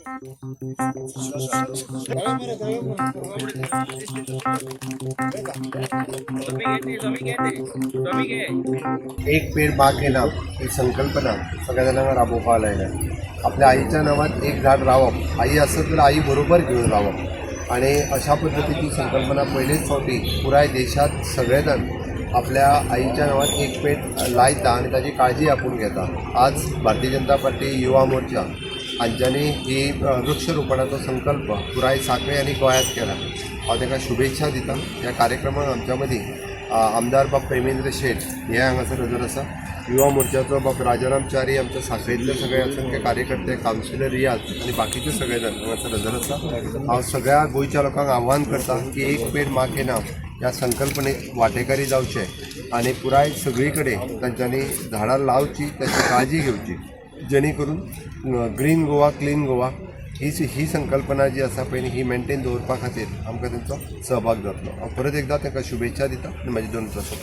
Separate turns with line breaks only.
एक पेड़ माँ के नाम ही संकल्पना सगळ्या जणांना राबवता आलेली आहे. आपल्या आईच्या नावात एक झाड लावप, आई असं तर आई बरोबर घेऊन लावप आणि अशा पद्धतीची संकल्पना पहिलेच फावटी पुराय देशात सगळेजण आपल्या आईच्या नावात एक पेड़ लायता आणि त्याची काळजी आपण घेता. आज भारतीय जनता पार्टी युवा मोर्चा हांच्यांनी ही वृक्षरोपणाचा संकल्प पुराय साखळे आणि गोंयांत केला. हांव ताका शुभेच्छा दिता. ह्या कार्यक्रमाक आमच्या मदीं आमदार बाब प्रेमेंद्र शेट हे हांगासर हजर आसा. युवा मोर्चाचो बाब राजाराम च्यारी, आमच्या साखळेंतले सगळे असंख्य कार्यकर्ते, कावन्सिलर रियाज आणि बाकीचे सगळे जण हांगासर हजर आसा. हांव सगळ्या गोंयच्या लोकांक आव्हान करता की एक पेड़ माँ के नाम ह्या संकल्पनेक वांटेकारी जावचे आणि पुराय सगळी कडेन तांच्यांनी झाडां लावची, त्याची काळजी घेवची, जेणे करून ग्रीन गोवा क्लीन गोवा ही संकल्पना जी आसा पळय ही मेंटेन दवरपा खातीर आमकां तेंचो सहभाग जातलो. हांव परत एकदा तांकां शुभेच्छा दिता आनी म्हाजी दोन प्रस्ताव